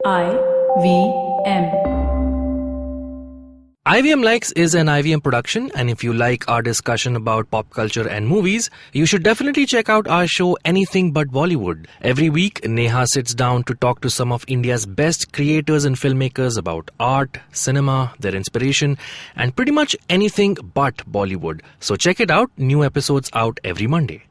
IVM. IVM Likes is an IVM production, and if you like our discussion about pop culture and movies, you should definitely check out our show Anything But Bollywood. Every week, Neha sits down to talk to some of India's best creators and filmmakers about art, cinema, their inspiration, and pretty much anything but Bollywood. So check it out, new episodes out every Monday.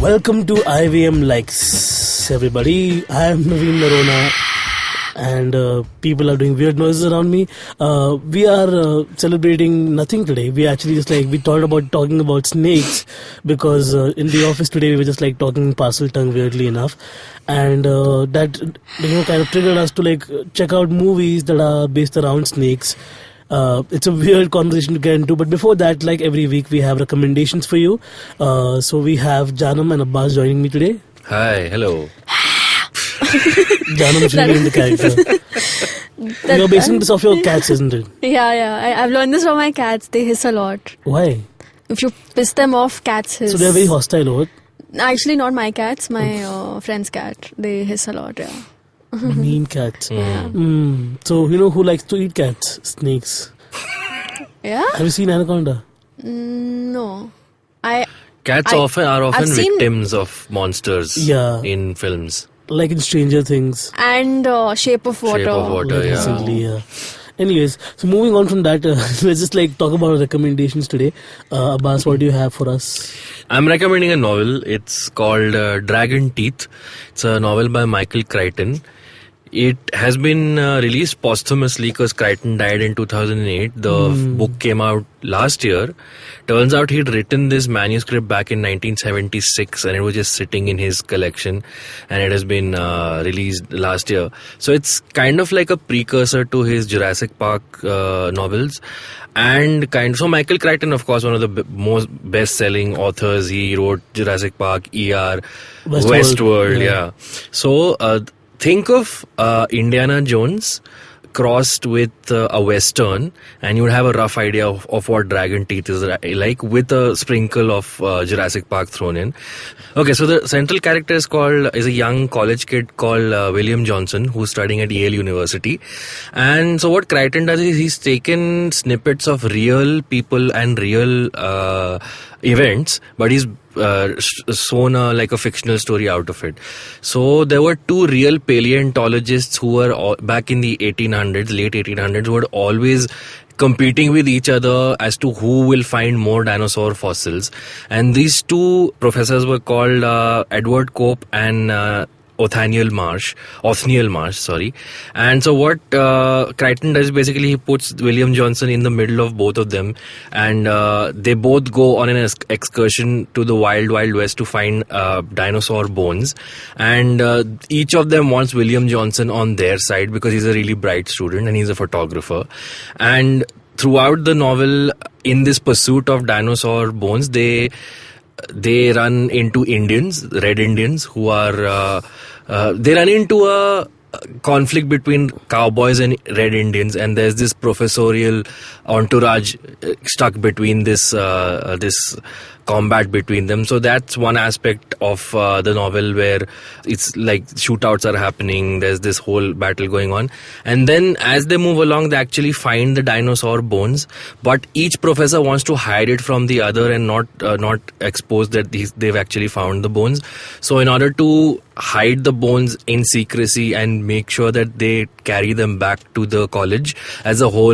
Welcome to IVM Likes, everybody. I am Navin and people are doing weird noises around me. We are celebrating nothing today. We actually just talking about snakes because in the office today we were just talking parcel tongue weirdly enough, and that kind of triggered us to check out movies that are based around snakes. It's a weird conversation to get into, but before that, like every week, we have recommendations for you. So we have Jaanam and Abbas joining me today. Hi, hello. Jaanam is really in the character. You're basing this off your cats, isn't it? Yeah. I've learned this from my cats. They hiss a lot. Why? If you piss them off, cats hiss. So they're very hostile, or what? Actually, not my cats. My friend's cat. They hiss a lot, yeah. Mean cats. Yeah. So, who likes to eat cats? Snakes. Yeah? Have you seen Anaconda? No. Cats are often victims of monsters in films. Like in Stranger Things. And Shape of Water. Shape of Water, yeah. Recently, yeah. Anyways, so moving on from that, let's just talk about our recommendations today. Abbas, what do you have for us? I'm recommending a novel. It's called Dragon Teeth. It's a novel by Michael Crichton. It has been released posthumously because Crichton died in 2008. The book came out last year. Turns out he'd written this manuscript back in 1976 and it was just sitting in his collection, and it has been released last year. So it's kind of like a precursor to his Jurassic Park novels. And so Michael Crichton, of course, one of the most best-selling authors. He wrote Jurassic Park, ER, Westworld, yeah. So think of Indiana Jones crossed with a Western, and you would have a rough idea of what Dragon Teeth is like, with a sprinkle of Jurassic Park thrown in. Okay, so the central character is a young college kid called William Johnson, who's studying at Yale University. And so what Crichton does is he's taken snippets of real people and real events, but he's sewn a fictional story out of it. So there were two real paleontologists who were back in the late 1800s, who were always competing with each other as to who will find more dinosaur fossils. And these two professors were called Edward Cope and Othniel Marsh. And so what Crichton does, basically he puts William Johnson in the middle of both of them, and they both go on an excursion to the wild west to find dinosaur bones, and each of them wants William Johnson on their side because he's a really bright student and he's a photographer. And throughout the novel, in this pursuit of dinosaur bones, they run into Red Indians, who are they run into a conflict between cowboys and Red Indians, and there's this professorial entourage stuck between this combat between them. So that's one aspect of the novel, where it's like shootouts are happening, there's this whole battle going on, and then as they move along, they actually find the dinosaur bones, but each professor wants to hide it from the other and not expose that they've actually found the bones. So in order to hide the bones in secrecy and make sure that they carry them back to the college as a whole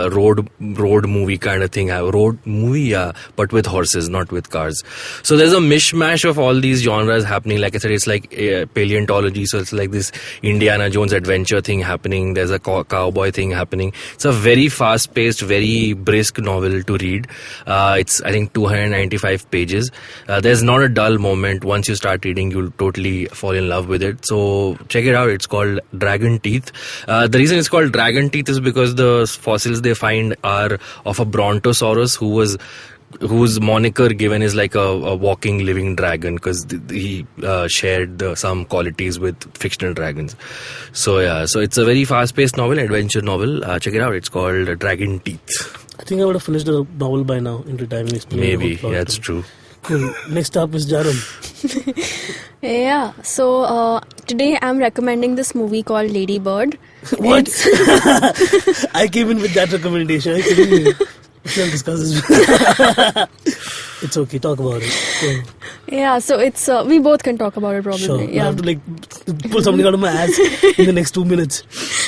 road movie kind of thing. Road movie, yeah, but with horses, not with cars. So there's a mishmash of all these genres happening. Like I said, it's like paleontology, so it's like this Indiana Jones adventure thing happening. There's a cowboy thing happening. It's a very fast-paced, very brisk novel to read. It's, I think, 295 pages. There's not a dull moment. Once you start reading, you'll totally fall in love with it. So check it out. It's called Dragon Teeth. The reason it's called Dragon Teeth is because the fossils they find are of a Brontosaurus whose moniker given is like a walking, living dragon, because he shared some qualities with fictional dragons. So yeah, so it's a very fast-paced novel, adventure novel. Check it out. It's called Dragon Teeth. I think I would have finished the novel by now into time. Maybe, yeah, that's true. Cool. Next up is Jaanam. Yeah. So today I'm recommending this movie called Lady Bird. What? I came in with that recommendation. I came in. We shall discuss this. It's okay. Talk about it. Go. Yeah. So it's we both can talk about it probably. Sure. I Yeah. have to pull something out of my ass in the next 2 minutes.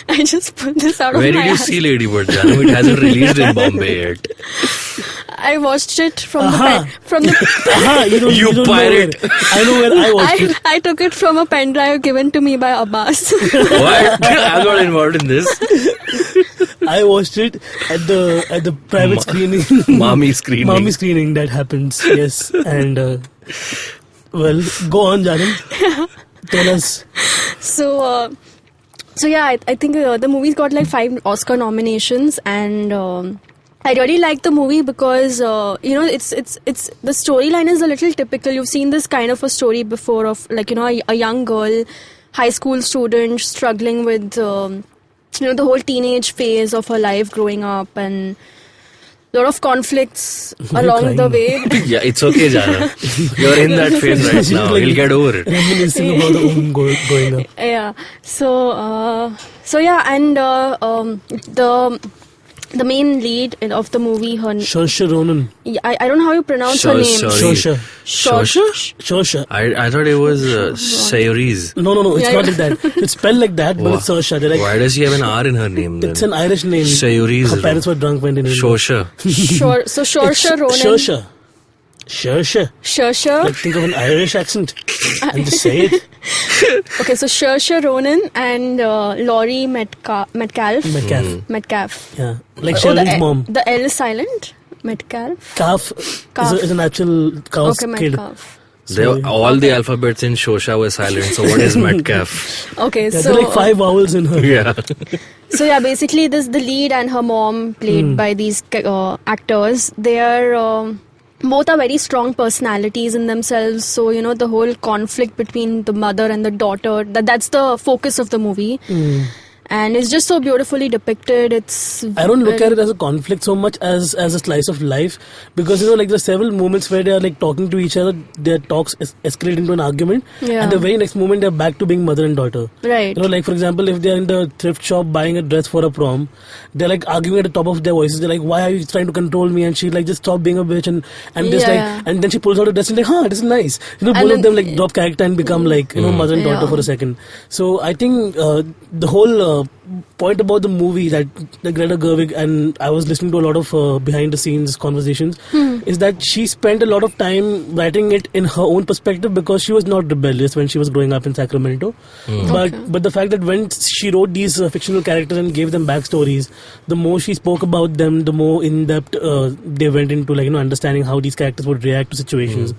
I just put this out Where of my did you ass. see Lady Bird, Jaanam? It hasn't released in Bombay yet. I watched it from Aha. from the. You don't pirate. Know where. I know where I watched it. I took it from a pen drive given to me by Abbas. What? I'm not involved in this. I watched it at the private screening. Mommy screening. Mommy screening that happens. Yes, and well, go on, Jaanam. Tell us. So yeah, I think the movie's got like 5 Oscar nominations, and I really like the movie because it's the storyline is a little typical. You've seen this kind of a story before of like a young girl, high school student struggling with the whole teenage phase of her life growing up, and a lot of conflicts along the way. Yeah, it's okay, Jana. You're in that phase right now. You'll get over it. Reminiscing about the own going up. Yeah. So yeah, and the main lead of the movie, her Saoirse Ronan. I don't know how you pronounce her name. Saoirse. Saoirse. I thought it was Sayuriz. No, it's Yeah, not yeah. like that. It's spelled like that, but it's Saoirse. They're like, Why does she have an R in her name then? it's an Irish name. Sayuriz. Her parents were drunk when they named her. Shosha. So Saoirse Ronan. Saoirse. Like think of an Irish accent and just say it. Okay, so Saoirse Ronan and Laurie Metcalf. Metcalf. Yeah. Like Oh, Sheldon's mom. The L is silent. Metcalf. Calf is an actual cow's Okay, kid. Metcalf. All the alphabets in Shosha were silent, so what is Metcalf? Okay, Yeah, so there are like 5 vowels in her. Yeah. So yeah, basically the lead and her mom, played by these actors, they are both are very strong personalities in themselves. So the whole conflict between the mother and the daughter, that's the focus of the movie. And it's just so beautifully depicted. I don't look at it as a conflict so much as a slice of life, because like there's several moments where they are like talking to each other, their talks escalate into an argument, Yeah. and the very next moment they're back to being mother and daughter. Right. Like for example, if they're in the thrift shop buying a dress for a prom, they're like arguing at the top of their voices. They're like, "Why are you trying to control me?" And she's like, "Just stop being a bitch." And just Yeah. and then she pulls out a dress and like, "Huh, this is nice." Both And of them like drop character and become like mother and daughter Yeah. for a second. So I think the whole point about the movie that Greta Gerwig, and I was listening to a lot of behind the scenes conversations, is that she spent a lot of time writing it in her own perspective, because she was not rebellious when she was growing up in Sacramento. But the fact that when she wrote these fictional characters and gave them backstories, the more she spoke about them, the more in depth they went into understanding how these characters would react to situations.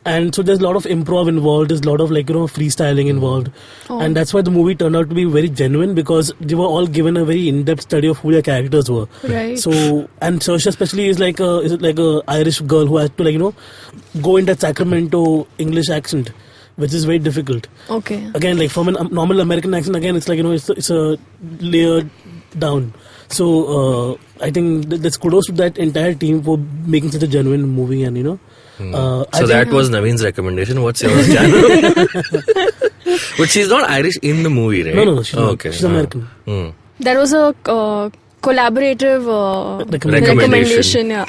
And so there's a lot of improv involved, there's a lot of freestyling involved, and that's why the movie turned out to be very genuine, because they were all given a very in-depth study of who their characters were. Right. So, and Saoirse especially is like a Irish girl who has to go in that Sacramento English accent, which is very difficult. Okay. Again, like from a normal American accent, again it's it's a layered down. So I think that's kudos to that entire team for making such a genuine movie, and So that was Navin's recommendation. What's yours, Jana? But she's not Irish in the movie, right? No, she's not. Okay. She's American. There was a collaborative recommendation. Yeah.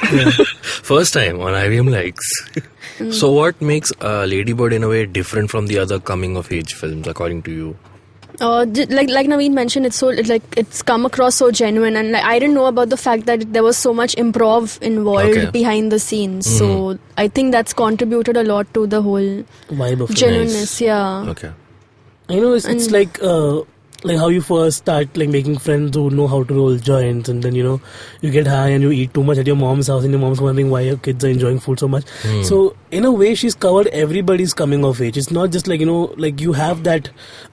First time on IVM likes. So what makes Lady Bird in a way different from the other coming of age films, according to you? Like Naveen mentioned, it's come across so genuine, and I didn't know about the fact that there was so much improv involved behind the scenes. So I think that's contributed a lot to the whole Vibe of it. genuineness. Yeah. Okay. It's like how you first start making friends who know how to roll joints, and then you get high and you eat too much at your mom's house, and your mom's wondering why your kids are enjoying food so much. So in a way, she's covered everybody's coming of age. It's not just you have that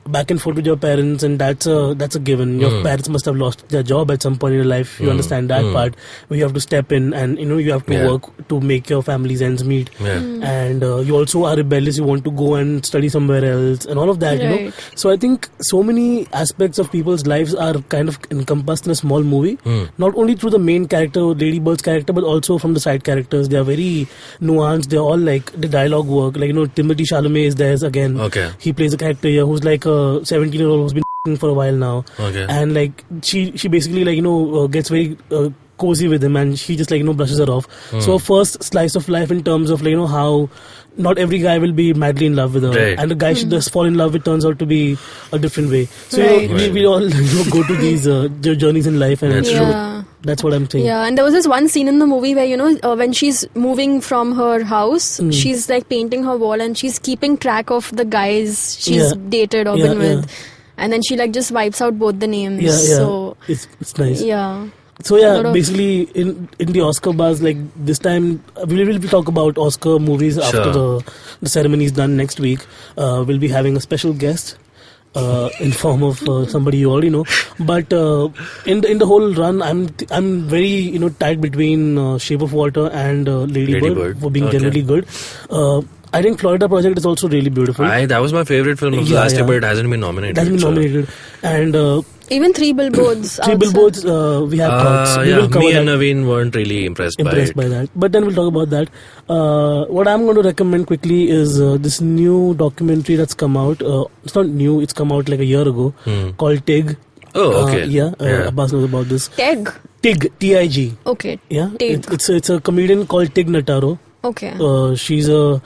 back and forth with your parents, and that's a given. Your parents must have lost their job at some point in your life. You understand that part, where you have to step in, and you have to work to make your family's ends meet. And you also are rebellious. You want to go and study somewhere else, and all of that. Right. So I think so many aspects of people's lives are kind of encompassed in a small movie. Not only through the main character, Lady Bird's character, but also from the side characters. They are very nuanced. They're all like the dialogue work. Like, Timothy Chalamet is there again. Okay. He plays a character here who's like a 17-year-old who's been for a while now. Okay. And like she basically like gets very cozy with him, and she just like brushes her off. So first slice of life in terms of like how not every guy will be madly in love with her, right. and the guy she does fall in love with turns out to be a different way. So Right. we all go to these journeys in life, and that's what I'm saying. Yeah, and there was this one scene in the movie where when she's moving from her house, she's like painting her wall, and she's keeping track of the guys she's dated or been with, and then she like just wipes out both the names. Yeah. So it's nice. yeah. So basically in the Oscar buzz, like this time we will talk about Oscar movies after the ceremony is done next week. We'll be having a special guest in form of somebody you already know. But in the whole run, I'm very tied between Shape of Water and Lady Bird for being generally good. I think Florida Project is also really beautiful. That was my favorite film of last year, but it hasn't been nominated. It hasn't been nominated. And even Three Billboards. We have thoughts. Me and Navin weren't really impressed by that. But then we'll talk about that. What I'm going to recommend quickly is this new documentary that's come out. It's not new. It's come out like a year ago called Tig. Oh, okay. Abbas knows about this. Tig? Tig. T-I-G. Okay. Yeah. Tig. It's a comedian called Tig Notaro. Okay. She's a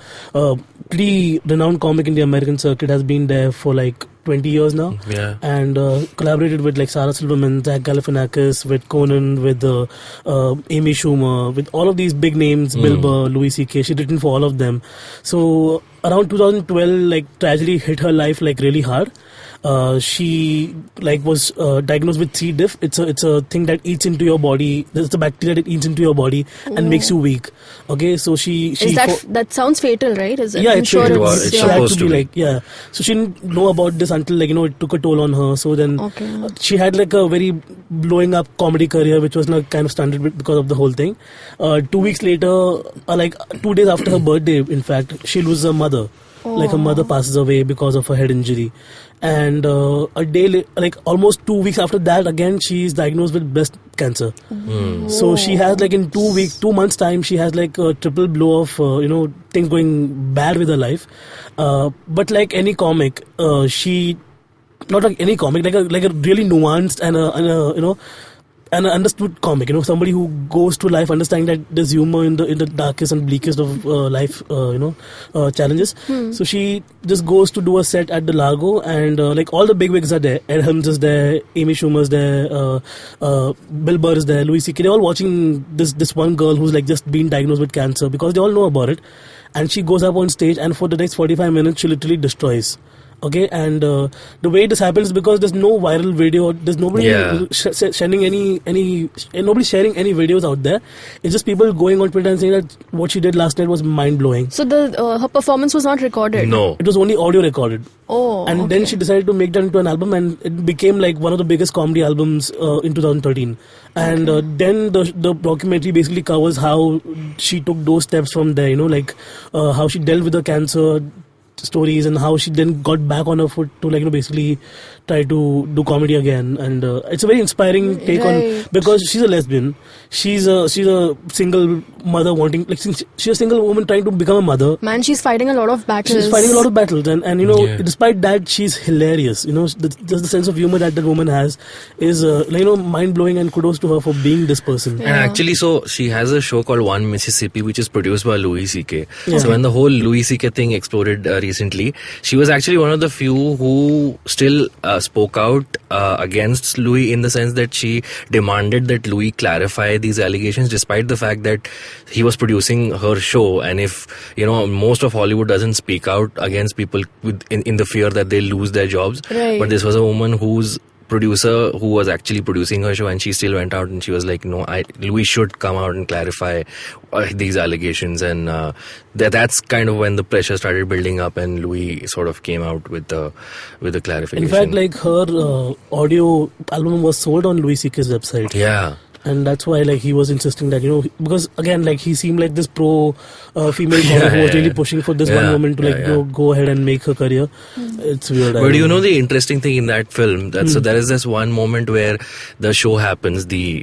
pretty renowned comic in the American circuit, has been there for like 20 years now. Yeah. And collaborated with like Sarah Silverman, Zach Galifianakis, with Conan, with Amy Schumer, with all of these big names, Bill Burr, Louis C.K. She'd written for all of them. So around 2012, like tragedy hit her life like really hard. She like was diagnosed with C. diff. It's a thing that eats into your body. It's a bacteria that eats into your body and makes you weak. Okay, so she is that sounds fatal, right? Is it? Yeah, I'm sure it's she had supposed to be to be. like So she didn't know about this until like it took a toll on her. So then she had like a very blowing up comedy career, which was like kind of stunted because of the whole thing. 2 weeks later, like 2 days after her birthday, in fact, she loses her mother. Like her mother passes away because of a head injury, and a day like almost 2 weeks after that, again she's diagnosed with breast cancer. So she has like in 2 months time, she has like a triple blow of things going bad with her life. But like any comic, she not like any comic, like a really nuanced and an understood comic, somebody who goes to life understanding that there's humor in the darkest and bleakest of life, challenges. So she just goes to do a set at the Largo, and like all the bigwigs are there. Ed Helms is there, Amy Schumer's there, Bill Burr is there, Louis C.K. They're all watching this one girl who's like just been diagnosed with cancer because they all know about it, and she goes up on stage, and for the next 45 minutes she literally destroys. Okay, and the way this happens is because there's no viral video, there's nobody sharing nobody's sharing any videos out there. It's just people going on Twitter and saying that what she did last night was mind blowing. So her performance was not recorded. No, it was only audio recorded. And then she decided to make that into an album, and it became like one of the biggest comedy albums in 2013. And then the documentary basically covers how she took those steps from there. How she dealt with her cancer stories, and how she then got back on her foot to basically try to do comedy again. And it's a very inspiring take on, because she's a lesbian, she's a single mother wanting, like, she's a single woman trying to become a mother. Man, she's fighting a lot of battles. And despite that, she's hilarious. Just the sense of humor that woman has is mind-blowing, and kudos to her for being this person. And actually, so she has a show called One Mississippi, which is produced by Louis C.K. Yeah. So when the whole Louis C.K. thing exploded recently, she was actually one of the few who still spoke out against Louis, in the sense that she demanded that Louis clarify these allegations, despite the fact that he was producing her show. And if most of Hollywood doesn't speak out against people in the fear that they'll lose their jobs, but this was a woman whose producer who was actually producing her show, and she still went out and she was like, no, Louis should come out and clarify these allegations. And that's kind of when the pressure started building up, and Louis sort of came out with the clarification. In fact, like her audio album was sold on Louis C.K.'s website. Yeah. And that's why like he was insisting that, because again, like he seemed like this pro female comic who was really pushing for this one woman to like go ahead and make her career. It's weird. But the interesting thing in that film, so there is this one moment where the show happens, the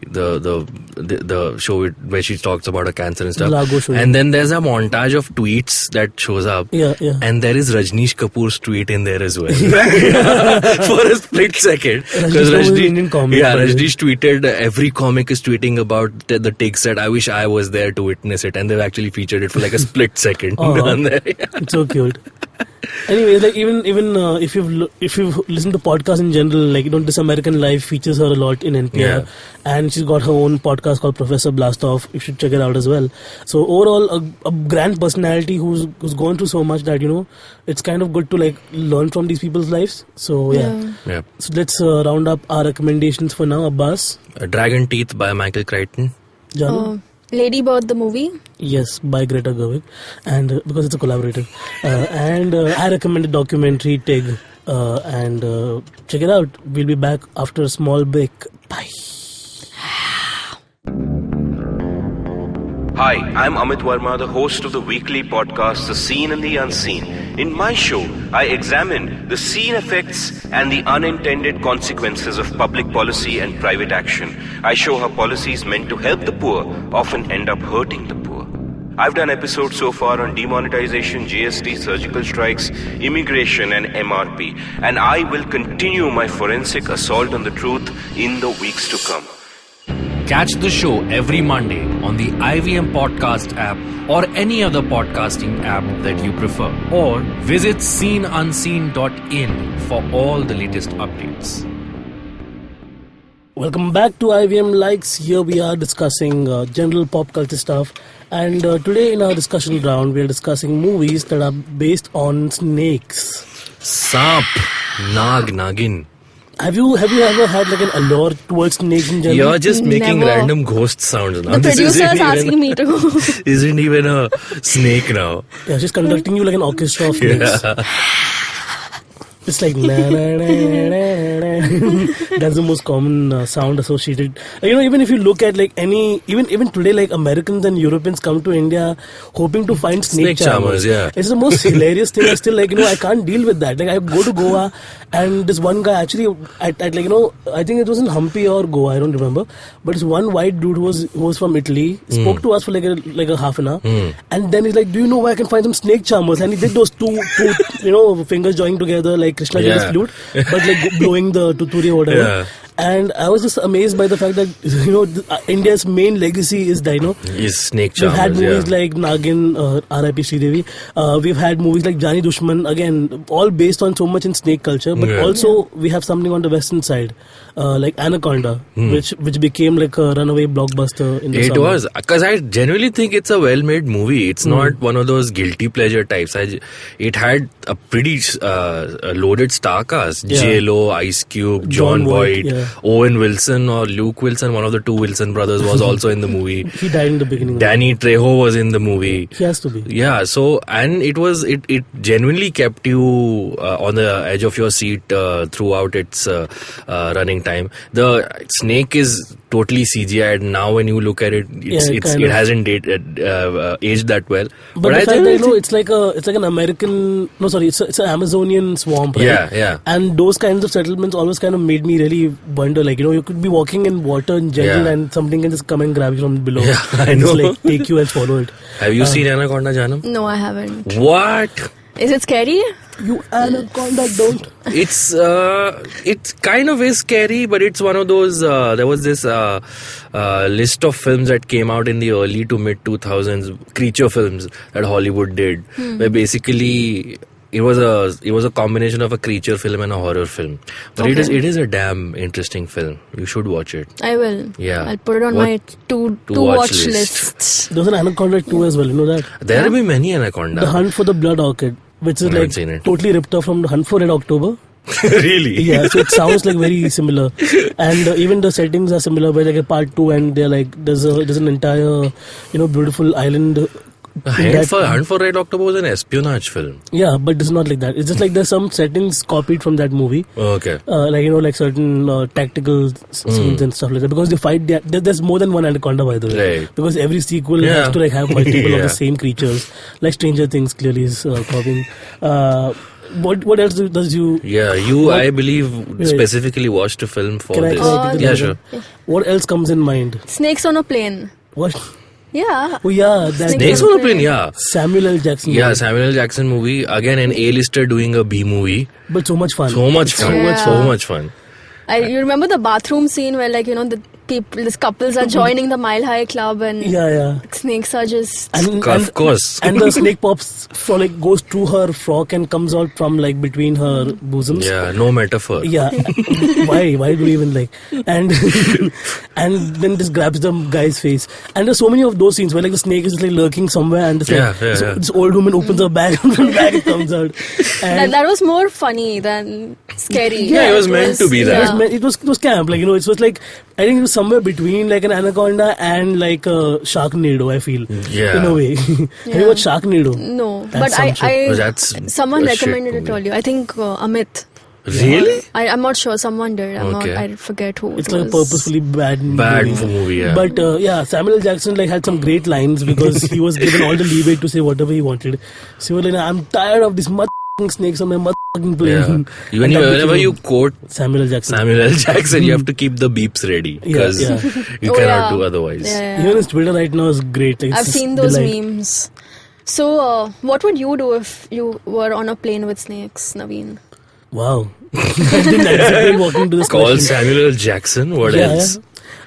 show where she talks about her cancer and stuff, Lago show, and then there's a montage of tweets that shows up, and there is Rajneesh Kapoor's tweet in there as well. For a split second, because Rajneesh tweeted, every comic is tweeting about the takes that I wish I was there to witness it, and they've actually featured it for like a split second. It's so cute. Anyway, like even if you've listened to podcasts in general, like This American Life features her a lot in NPR, and she's got her own podcast called Professor Blastoff. You should check it out as well. So overall, a grand personality who's gone through so much that it's kind of good to like learn from these people's lives. So yeah. So let's round up our recommendations for now. Abbas, Dragon Teeth by Michael Crichton. Jaanam? Lady Bird the movie. Yes, by Greta Gerwig, and because it's a collaborative. And I recommend a documentary, Tig, and check it out. We'll be back after a small break. Bye. Hi, I'm Amit Verma, the host of the weekly podcast The Seen and the Unseen. In my show, I examine the seen effects and the unintended consequences of public policy and private action. I show how policies meant to help the poor often end up hurting the poor. I've done episodes so far on demonetization, GST, surgical strikes, immigration and MRP. And I will continue my forensic assault on the truth in the weeks to come. Catch the show every Monday on the IVM podcast app or any other podcasting app that you prefer. Or visit seenunseen.in for all the latest updates. Welcome back to IVM Likes. Here we are discussing general pop culture stuff. And today in our discussion round, we are discussing movies that are based on snakes. Saap, Naag, Nagin. Have you ever had like an allure towards snakes in general? You're just making Never. random ghost sounds now. The producer is asking me to. Isn't even a snake now. Yeah, she's conducting you like an orchestra of snakes. Yeah. It's like na na na na na. That's the most common sound associated. Even if you look at like even today, like Americans and Europeans come to India hoping to find snake charmers. Yeah. It's the most hilarious thing. I still I can't deal with that. Like I go to Goa and this one guy actually at I think it was in Hampi or Goa, I don't remember. But this one white dude who was from Italy spoke to us for like a half an hour, and then he's like, "Do you know where I can find some snake charmers?" And he did those two fingers joined together like Krishna did his flute, but like blowing the tuturi or whatever. Yeah. And I was just amazed by the fact that India's main legacy is is snake charmers. We've had movies like Nagin, R.I.P. Sridevi. We've had movies like Jani Dushman, again all based on so much in snake culture. But also we have something on the western side, like Anaconda, which became like a runaway blockbuster in the summer. It was, because I genuinely think it's a well-made movie. It's not one of those guilty pleasure types. It had a pretty loaded star cast: J-Lo, Ice Cube, John Voight. Owen Wilson or Luke Wilson, one of the two Wilson brothers, was also in the movie. He died in the beginning. Danny Trejo was in the movie. He has to be. Yeah, so, and it genuinely kept you on the edge of your seat throughout its running time. The snake is totally CGI, and now when you look at it, it hasn't aged that well. But I think it's like an American. No, sorry, it's an Amazonian swamp. Right? Yeah. And those kinds of settlements always kind of made me really wonder, like, you could be walking in water in jungle and something can just come and grab you from below. Yeah, I know. Just like take you and swallow it. Have you seen Anaconda, Jaanam? No, I haven't. What? Is it scary? You Anaconda don't. It kind of is scary, but it's one of those. There was this list of films that came out in the early to mid 2000s, creature films that Hollywood did, where basically it was a combination of a creature film and a horror film. But it is a damn interesting film. You should watch it. I will. Yeah. I'll put it on my to watch list. There's an Anaconda 2 as well, you know that? There will be many Anaconda. The Hunt for the Blood Orchid, which is like totally ripped off from The Hunt for Red October. Really? Yeah, so it sounds like very similar. And even the settings are similar, where like a part 2 and they're like there's an entire beautiful island Hunt for Red October was an espionage film. Yeah, but it's not like that. It's just like there's some settings copied from that movie. Okay. Like certain tactical scenes and stuff like that. Because they fight, there's more than one anaconda, by the way. Right. Because every sequel has to have multiple of the same creatures. Like Stranger Things clearly is copying. What else does you? Yeah, I believe specifically watched a film for this. Yeah, sure. What else comes in mind? Snakes on a Plane. What? Yeah. Oh yeah, Snakes on a Plane. Yeah. Samuel L. Jackson. Yeah, Samuel L. Jackson movie. Again, an A-lister doing a B movie. But so much fun. So much fun. You remember the bathroom scene where these couples are joining the Mile High Club and snakes are just... Of course. And the snake pops goes through her frock and comes out from between her bosoms. Yeah, no metaphor. Yeah. Why do we even and and then just grabs the guy's face. And there's so many of those scenes where the snake is lurking somewhere and this old woman opens her bag and the bag comes out. And that was more funny than scary. Yeah, it was meant to be that. It was camp. It was I think it was somewhere between an anaconda and a Sharknado, I feel. Yeah. In a way. Have you watched Sharknado? No. That's but someone recommended it earlier. I think Amit. Really? I'm not sure. Someone did. I forget who. It's a purposefully bad movie. Yeah. But Samuel L. Jackson had some great lines because he was given all the leeway to say whatever he wanted. So he was I'm tired of this snakes on my motherfucking plane. Yeah. Whenever you quote Samuel L. Jackson, you have to keep the beeps ready because you cannot do otherwise. Yeah. Even his Twitter right now is great. I've seen those memes. So, what would you do if you were on a plane with snakes, Naveen? Wow. I didn't anticipate walking to this Call question. Samuel L. Jackson? What else? Yeah.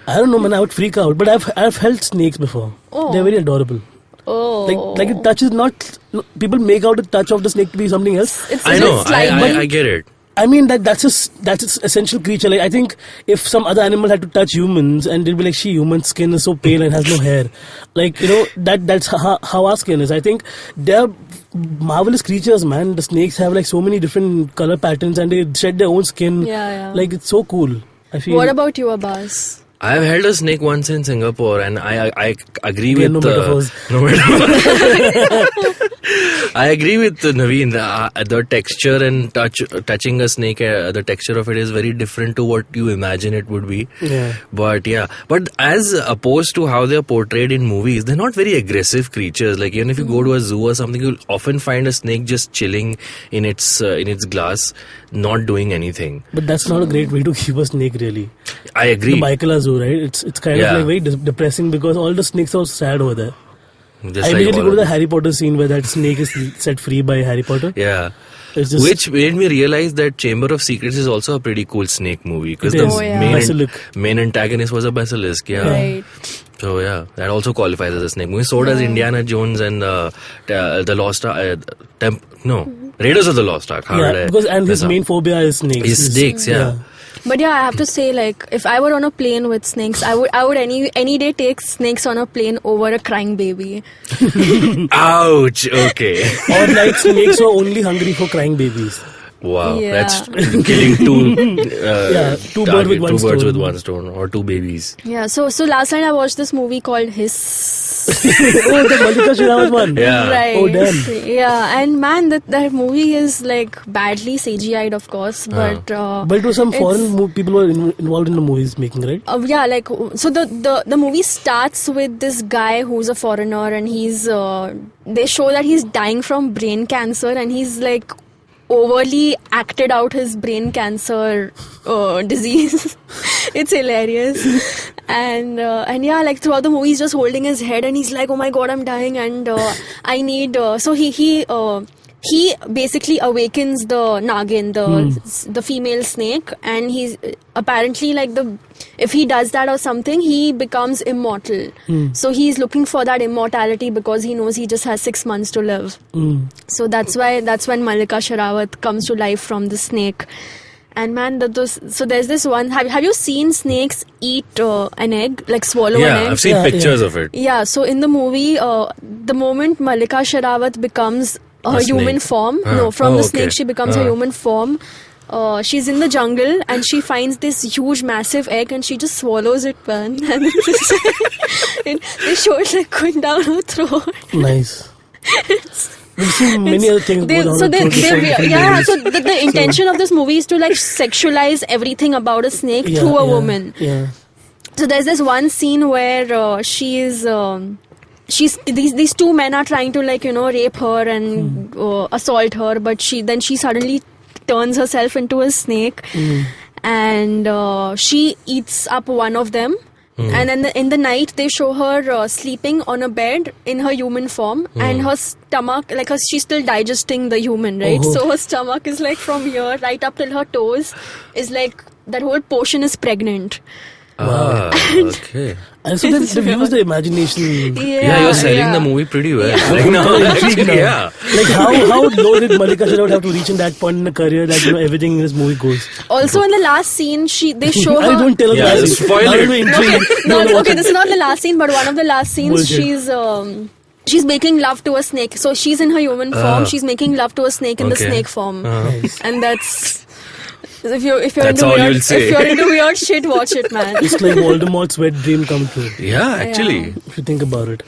I don't know, man. I would freak out. But I've held snakes before. Oh. They're very adorable. Oh. Like it touches not... People make out the touch of the snake to be something else. I know. I get it. I mean that's its essential creature. I think if some other animal had to touch humans and they'd be human skin is so pale and has no hair. That's how our skin is. I think they're marvelous creatures, man. The snakes have so many different color patterns and they shed their own skin. Yeah. It's so cool. I feel. What about you, Abbas? I have held a snake once in Singapore, and I agree with no metaphors. I agree with Naveen. The texture and touching a snake, the texture of it is very different to what you imagine it would be. Yeah. But as opposed to how they are portrayed in movies, they're not very aggressive creatures. Even if you go to a zoo or something, you'll often find a snake just chilling in its glass, not doing anything. But that's not a great way to keep a snake, really. I agree. The Baikala Zoo, right? It's kind of very depressing because all the snakes are sad over there. I immediately go to the Harry Potter scene where that snake is set free by Harry Potter. Yeah. Which made me realize that Chamber of Secrets is also a pretty cool snake movie because the main antagonist was a basilisk. Yeah. Right. So that also qualifies as a snake movie. So does Indiana Jones and the Lost Ark. Raiders of the Lost Ark. Because his main phobia is snakes. Is snakes, yeah. But I have to say, if I were on a plane with snakes, I would any day take snakes on a plane over a crying baby. Ouch. Okay. Or snakes who are only hungry for crying babies. Wow, that's killing two birds with one stone, or two babies. Yeah. So last night I watched this movie called Hissss. Oh, the Mallika Sherawat one. Yeah. Right. Oh damn. Yeah, and man, that movie is badly CGI'd, of course, but it was some foreign people who were involved in the movies making, right? So the movie starts with this guy who's a foreigner, and he's they show that he's dying from brain cancer, and he's overly acted out his brain cancer disease. It's hilarious. And throughout the movie he's just holding his head and he's oh my god, I'm dying, and I need so he basically awakens the Nagin, the female snake, and he's apparently if he does that or something, he becomes immortal. So he's looking for that immortality because he knows he just has 6 months to live. So that's when Mallika Sherawat comes to life from the snake. And man, so there's this one. Have you seen snakes eat an egg, swallow an egg? Yeah, I've seen pictures of it. Yeah, so in the movie, the moment Mallika Sherawat becomes her human form, from the snake she becomes her human form. she's in the jungle and she finds this huge, massive egg and she just swallows it, man. And they show it like going down her throat. Nice. We've seen many other things go down so her throat. so the intention of this movie is to like sexualize everything about a snake through a woman. Yeah. So there's this one scene where these two men are trying to like rape her and assault her, but she suddenly turns herself into a snake and she eats up one of them. And then in the night they show her sleeping on a bed in her human form and her stomach, like she's still digesting the human, right? So her stomach is like from here right up till her toes is like that whole portion is pregnant. Okay. And so they've used the imagination. Yeah, you're selling the movie pretty well. Yeah. Like, no, actually, yeah. Like how low did Malika Sherawat have to reach in that point in her career that everything in this movie goes? Also in the last scene, they show her. I don't tell us Yeah, last scene. spoil Now it. we're intrigued. Okay, this is not the last scene, but one of the last scenes, Bullshit. she's making love to a snake. So she's in her human form. She's making love to a snake in the snake form, Nice. and that's. If you're That's into all weird, you'll say. if you're into weird shit, watch it, man. It's like Voldemort's wet dream come true. Yeah, actually. If you think about it.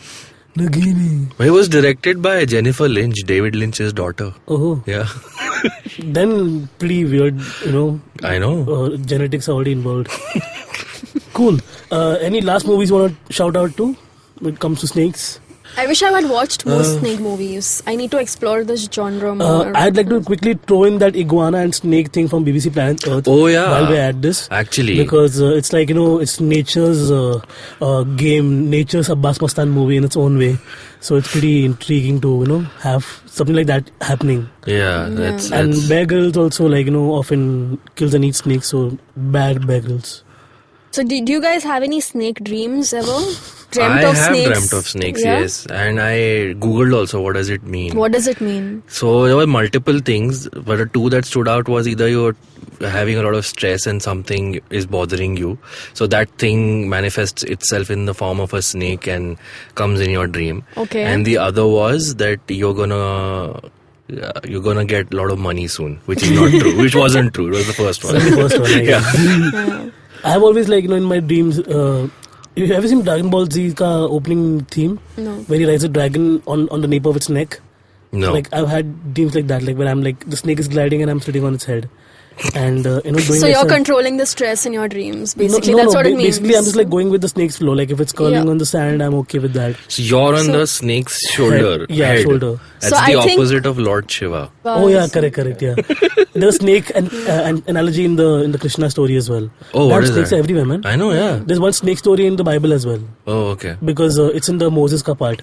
Nagini. It was directed by Jennifer Lynch, David Lynch's daughter. Oh. Yeah. Then pretty weird, I know. genetics are already involved. Cool. Any last movies you want to shout out to when it comes to snakes? I wish I had watched more snake movies. I need to explore this genre more. I'd like to quickly throw in that iguana and snake thing from BBC Planet Earth. Oh, yeah. While we're at this. Actually. Because it's like, it's nature's game, nature's Abbas Mastan movie in its own way. So it's pretty intriguing to, have something like that happening. Yeah, that's... And Bear Grylls also, like, often kills and eats snakes, so bad Bear Grylls. So do you guys have any snake dreams ever? I have dreamt of snakes, yes. And I googled also what does it mean. What does it mean? So there were multiple things, but the two that stood out was either you're having a lot of stress and something is bothering you. So that thing manifests itself in the form of a snake and comes in your dream. Okay. And the other was that you're gonna get a lot of money soon, which is not true, which wasn't true. It was the first one. The first one, Yeah. I've always in my dreams, you ever seen Dragon Ball Z ka opening theme? No. Where he rides a dragon on the nape of its neck? No. Like I've had dreams like that, like where I'm like, the snake is gliding and I'm sitting on its head. And, doing So you're controlling the stress in your dreams, basically. No, That's what it means. Basically, I'm just like going with the snake's flow. Like if it's curling on the sand, I'm okay with that. So you're on the snake's shoulder. Yeah, shoulder. That's So the I think- opposite of Lord Shiva. Oh yeah, correct, yeah. There's a snake and analogy in the Krishna story as well. Oh, what is snakes that? are everywhere, man. I know, yeah. There's one snake story in the Bible as well. Oh, okay. Because it's in the Moses ka part,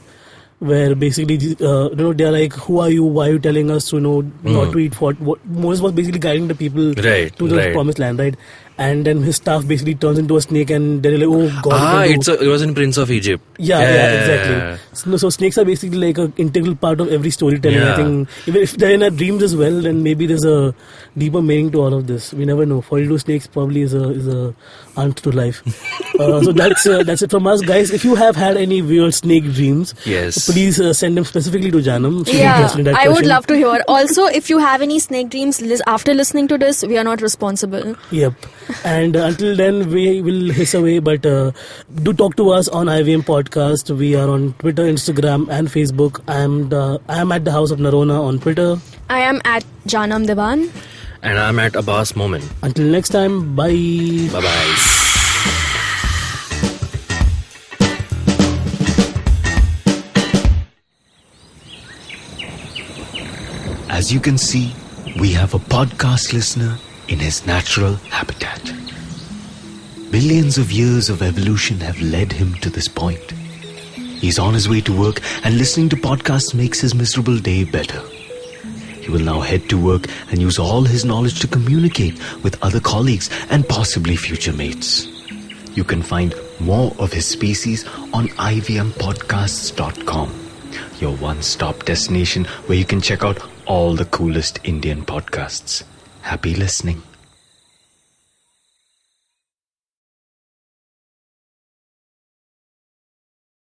where basically they're like, who are you, why are you telling us to not to eat what Moses was basically guiding the people to the promised land, right? And then his staff basically turns into a snake and they're like, oh god. It was in Prince of Egypt. Yeah, exactly. So snakes are basically like an integral part of every storytelling. Yeah. I think even if they're in our dreams as well, then maybe there's a deeper meaning to all of this. We never know. 42 snakes probably is a answer to life. So that's it from us, guys. If you have had any weird snake dreams, Yes. please send them specifically to Jaanam. She's Yeah, interested in that I would question. love to hear. Also, if you have any snake dreams after listening to this, we are not responsible. Yep. And until then, we will hiss away. But do talk to us on IVM Podcast. We are on Twitter, Instagram, and Facebook. I am at the House of Narona on Twitter. I am at Jaanam Devan. And I'm at Abbas Moment. Until next time, bye. Bye-bye. As you can see, we have a podcast listener in his natural habitat. Billions of years of evolution have led him to this point. He's on his way to work and listening to podcasts makes his miserable day better. He will now head to work and use all his knowledge to communicate with other colleagues and possibly future mates. You can find more of his species on ivmpodcasts.com, your one-stop destination where you can check out all the coolest Indian podcasts. Happy listening.